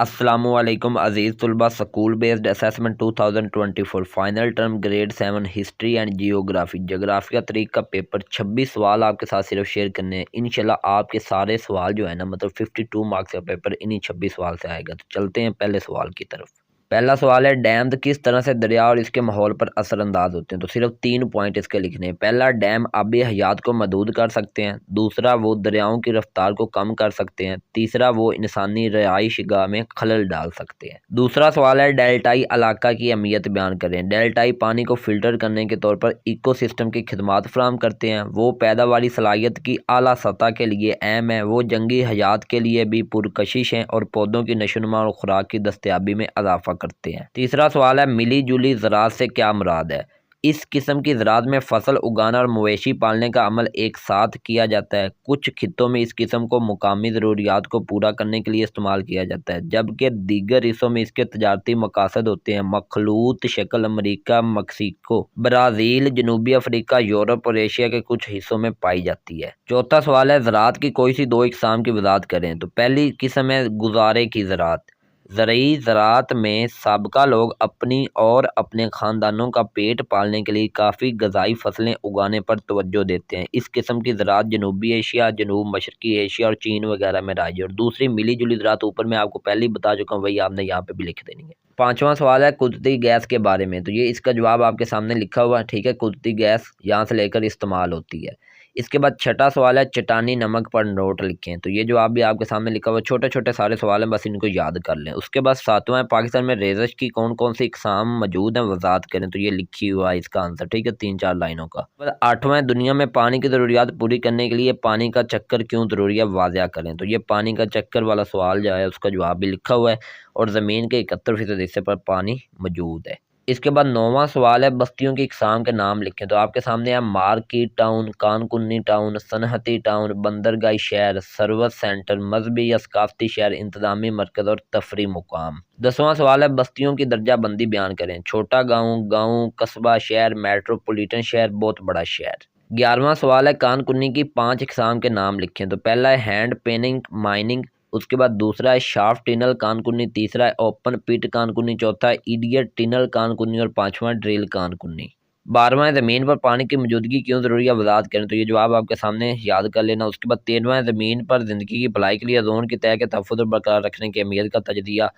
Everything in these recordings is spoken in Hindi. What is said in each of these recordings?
अस्सलामुअलैकुम अज़ीज़ तुलबा। School based assessment 2024 final term grade 7 history and geography जोग्राफिया तरीक़ का पेपर 26 सवाल आपके साथ सिर्फ शेयर करने हैं। इंशाल्लाह आपके सारे सवाल जो है ना, मतलब 52 मार्क्स का पेपर इन्हीं 26 सवाल से आएगा। तो चलते हैं पहले सवाल की तरफ। पहला सवाल है, डैम किस तरह से दरिया और इसके माहौल पर असरअंदाज होते हैं। तो सिर्फ 3 पॉइंट इसके लिखने हैं। पहला, डैम आबी हयात को महदूद कर सकते हैं। दूसरा, वो दरियाओं की रफ्तार को कम कर सकते हैं। तीसरा, वो इंसानी रिहाइशगाह में खलल डाल सकते हैं। दूसरा सवाल है, डेल्टाई इलाका की अहमियत बयान करें। डेल्टाई पानी को फिल्टर करने के तौर पर इकोसिस्टम की खिदमात फराहम करते हैं। वो पैदावारी सलाहियत की आला सतह के लिए अहम है। वो जंगी हयात के लिए भी पुरकशिश हैं और पौधों की नशोनुमा और खुराक की दस्तयाबी में इजाफा करते हैं। तीसरा सवाल है, मिली जुली ज़राअत से क्या मुराद है। इस किस्म की ज़राअत में फसल उगाना और मवेशी पालने का अमल एक साथ किया जाता है। कुछ खित्तों में इस किस्म को मुकामी ज़रूरियात को पूरा करने के लिए इस्तेमाल किया जाता है, जबकि दीगर हिस्सों में इसके तजारती मकासद होते हैं। मखलूत शक्ल अमरीका, मक्सिको, ब्राज़ील, जनूबी अफ्रीका, यूरोप और एशिया के कुछ हिस्सों में पाई जाती है। चौथा सवाल है, ज़राअत की कोई सी दो इकसाम की वज़ाहत करें। तो पहली किस्म है गुजारे की ज़राअत। ज़रूरी ज़राअत में साबका लोग अपनी और अपने ख़ानदानों का पेट पालने के लिए काफ़ी ग़िज़ाई फसलें उगाने पर तवज्जो देते हैं। इस किस्म की ज़राअत जनूबी एशिया, जनूब मशरक़ी एशिया और चीन वगैरह में राइज है। और दूसरी मिली जुली ज़राअत ऊपर मैं आपको पहले ही बता चुका हूँ, वही आपने यहाँ पे भी लिख देनी है। पाँचवा सवाल है, कुदरती गैस के बारे में। तो ये इसका जवाब आपके सामने लिखा हुआ है, ठीक है। कुदरती गैस यहाँ से लेकर इस्तेमाल होती है। इसके बाद छठा सवाल है, चट्टानी नमक पर नोट लिखें। तो ये जवाब भी आपके सामने लिखा हुआ है। छोटे छोटे सारे सवाल हैं, बस इनको याद कर लें। उसके बाद सातवां है, पाकिस्तान में रेज़श की कौन कौन सी इकसाम मौजूद हैं, वजाहत करें। तो ये लिखी हुआ है इसका आंसर, ठीक है, 3-4 लाइनों का। आठवां है, दुनिया में पानी की ज़रूरियात पूरी करने के लिए पानी का चक्कर क्यों ज़रूरी है, वाज़िया करें। तो ये पानी का चक्कर वाला सवाल जो है उसका जवाब भी लिखा हुआ है। और ज़मीन के 71% हिस्से पर पानी मौजूद है। इसके बाद नौवां सवाल है, बस्तियों की इकसाम के नाम लिखें। तो आपके सामने है, मार्केट टाउन, कानकुन्नी टाउन, सनहती टाउन, बंदरगाही शहर, सर्विस सेंटर, मजहबी या सकाफती शहर, इंतजामी मरकज़ और तफरी मुकाम। 10वां सवाल है, बस्तियों की दर्जाबंदी बयान करें। छोटा गाँव, गाँव, कस्बा, शहर, मेट्रोपोलिटन शहर, बहुत बड़ा शहर। 11वां सवाल है, कानकुन्नी की 5 इकसाम के नाम लिखें। तो पहला है हैंड पेनिंग माइनिंग, उसके बाद दूसरा है शाफ्ट टिनल कानकुन्नी, तीसरा है ओपन पिट कानकुन्नी, चौथा है इडियट टिनल कानकुन्नी और पांचवा ड्रिल कानकुन्नी। 12वां है, ज़मीन पर पानी की मौजूदगी क्यों ज़रूरी है, वज़ाहत करें। तो ये जवाब आपके सामने याद कर लेना। उसके बाद 13वां है, ज़मीन पर ज़िंदगी की भलाई के लिए ओज़ोन की तह के तहफ़्फ़ुज़ बरकरार रखने की अहमियत का तजज़िया।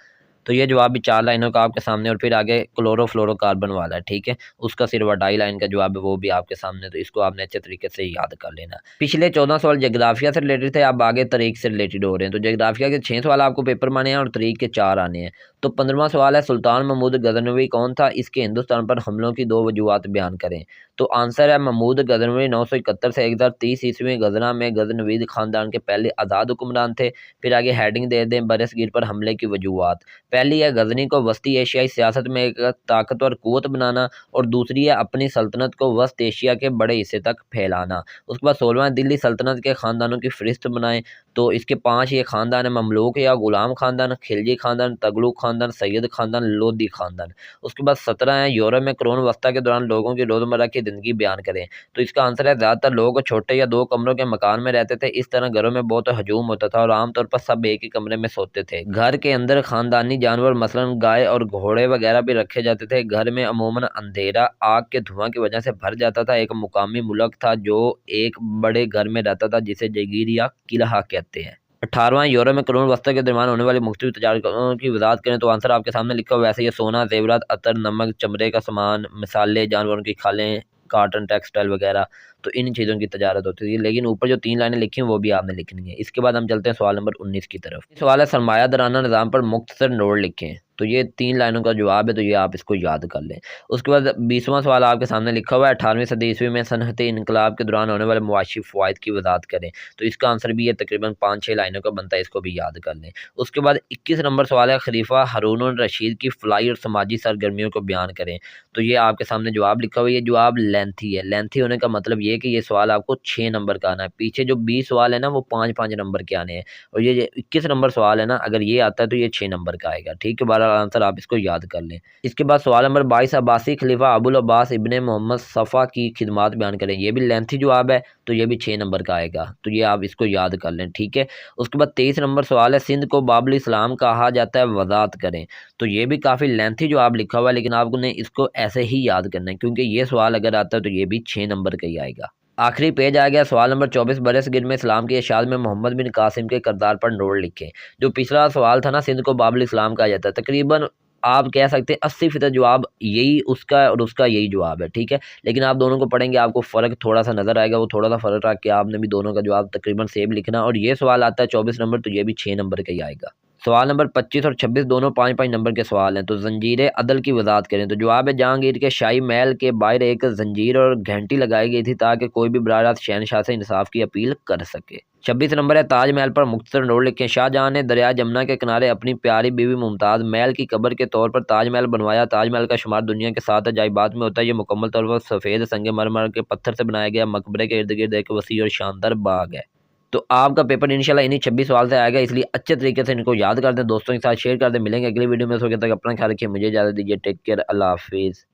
तो ये जवाब भी 4 लाइनों का आपके सामने। और फिर आगे क्लोरोफ्लोरोकार्बन वाला है, ठीक है, उसका सिर्फ 2.5 लाइन का जवाब है, वो भी आपके सामने। तो इसको आपने अच्छे तरीके से याद कर लेना। पिछले 14 सवाल जोग्राफिया से रिलेटेड थे, अब आगे तारीख से रिलेटेड हो रहे हैं। तो जोग्राफिया के 6 सवाल आपको पेपर में आने हैं और तारीख के 4 आने हैं। तो 15वां सवाल है, सुल्तान महमूद गजनवी कौन था, इसके हिंदुस्तान पर हमलों की 2 वजूहात बयान करें। तो आंसर है, महमूद गजनवी 971 से 1030 ईस्वी गजना में गजनवीद खानदान के पहले आज़ाद हुक्मरान थे। फिर आगे हेडिंग दे दें, बरसगीर पर हमले की वजूहात। पहली है, गजनी को वस्ती एशियाई सियासत में एक ताकतवर कुव्वत बनाना, और दूसरी है, अपनी सल्तनत को वस्त एशिया के बड़े हिस्से तक फैलाना। उसके बाद 16वां, दिल्ली सल्तनत के ख़ानदानों की फ़हरिस्त बनाएं। तो इसके 5 ये ख़ानदान है, ममलूक या ग़ुलाम ख़ानदान, खिलजी ख़ानदान, तगलुक ख़ानदान, सैयद ख़ानदान, लोधी ख़ानदान। उसके बाद 17 है, यूरोप में कुरान वस्ता के दौरान लोगों की रोज़मर्रा की ज़िंदगी बयान करें। तो इसका आंसर है, ज़्यादातर लोग छोटे या 2 कमरों के मकान में रहते थे। इस तरह घरों में बहुत हजूम होता था और आमतौर पर सब एक ही कमरे में सोते थे। घर के अंदर ख़ानदानी जानवर मसलन गाय और घोड़े वगैरह भी रखे जाते थे। घर में अमूमन अंधेरा आग के धुआं की वजह से भर जाता था। एक मुकामी मुल्क था जो एक बड़े घर में रहता था, जिसे जगीर या किला कहते हैं। 18वां, यूरोप में कुरान वस्ता के दरमियान होने वाली मुख्तलिफ तजारतों की वज़ाहत करें। तो आंसर आपके सामने लिखा हुआ है। वैसे ये सोना, जेवरात, अतर, नमक, चमड़े का सामान, मिसाले, जानवरों की खालें, कॉटन, टेक्सटाइल वगैरह, तो इन चीज़ों की तजारत होती थी। लेकिन ऊपर जो 3 लाइनें लिखी हैं वो भी आपने लिखनी है। इसके बाद हम चलते हैं सवाल नंबर 19 की तरफ। सवाल है, सरमायादाराना निज़ाम पर मुख्तसर नोट लिखें। तो ये 3 लाइनों का जवाब है, तो ये आप इसको याद कर लें। उसके बाद 20वां सवाल आपके सामने लिखा हुआ है, 18वीं सदी ईस्वी में सनअती इनकलाब के दौरान होने वाले मुआशी फ़वाइद की वज़ाहत करें। तो इसका आंसर भी ये तकरीबन 5-6 लाइनों का बनता है, इसको भी याद कर लें। उसके बाद 21 नंबर सवाल है, खलीफा हारून रशीद की फ़लाई और समाजी सरगर्मियों को बयान करें। तो ये आपके सामने जवाब लिखा हुआ है। ये जवाब लेंथी है। लेंथी होने का मतलब ये है कि ये सवाल आपको 6 नंबर का आना है। पीछे जो 20 सवाल है ना, वो 5-5 नंबर के आने हैं। और ये 21 नंबर सवाल है ना, अगर ये आता है तो ये 6 नंबर का आएगा, ठीक है। बहरहाल आंसर आप इसको याद कर लें। इसके बाद सवाल नंबर 22, अब्बासी खलीफा अबुल अब्बास इब्ने मोहम्मद सफ़ा की खिदमात बयान करें। ये भी लेंथी जवाब है, तो ये भी 6 नंबर का आएगा, तो ये आप इसको याद कर लें, ठीक है। उसके बाद 23 नंबर सवाल है, सिंध को बाबुल इस्लाम कहा जाता है, वज़ाहत करें। तो ये भी काफ़ी लेंथी जवाब लिखा हुआ है, लेकिन आपने इसको ऐसे ही याद करना है, क्योंकि ये सवाल अगर आता है तो ये भी 6 नंबर का ही आएगा। आखिरी पेज आ गया, सवाल नंबर 24, बरसगीर में इस्लाम की इशाअत में मोहम्मद बिन कासिम के किरदार पर नोट लिखें। जो पिछला सवाल था ना, सिंध को बाबुल इस्लाम कहा जाता है, तकरीबन आप कह सकते हैं 80% जवाब यही उसका और उसका यही जवाब है, ठीक है। लेकिन आप दोनों को पढ़ेंगे, आपको फ़र्क थोड़ा सा नज़र आएगा, वो थोड़ा सा फ़र्क रख के आपने भी दोनों का जवाब तकरीबन सेम लिखना। और ये सवाल आता है 24 नंबर, तो ये भी 6 नंबर का ही आएगा। सवाल नंबर 25 और 26 दोनों 5-5 नंबर के सवाल हैं। तो जंजीर अदल की वजाहत करें। तो जवाब है, जहांगीर के शाही महल के बाहर एक जंजीर और घंटी लगाई गई थी ताकि कोई भी बराह रास्त शहनशाह से इंसाफ की अपील कर सके। 26 नंबर है, ताजमहल पर मुख्तसर नोट लिखें। शाहजहां ने दरिया जमुना के किनारे अपनी प्यारी बीवी मुमताज़ महल की कब्र के तौर पर ताजमहल बनवाया। ताजमहल का शुमार दुनिया के 7 अजायबात में होता है। ये मुकम्मल तौर पर सफ़ेद संगमरमर के पत्थर से बनाया गया मकबरे के इर्द गिर्द एक वसी और शानदार बाग है। तो आपका पेपर इंशाल्लाह इन्हीं 26 सवाल से आएगा, इसलिए अच्छे तरीके से इनको याद कर दें, दोस्तों के साथ शेयर कर दें। मिलेंगे अगली वीडियो में, सो तक अपना ख्याल रखिए, मुझे इजाज़त दीजिए, टेक केयर, अल्लाह हाफिज़।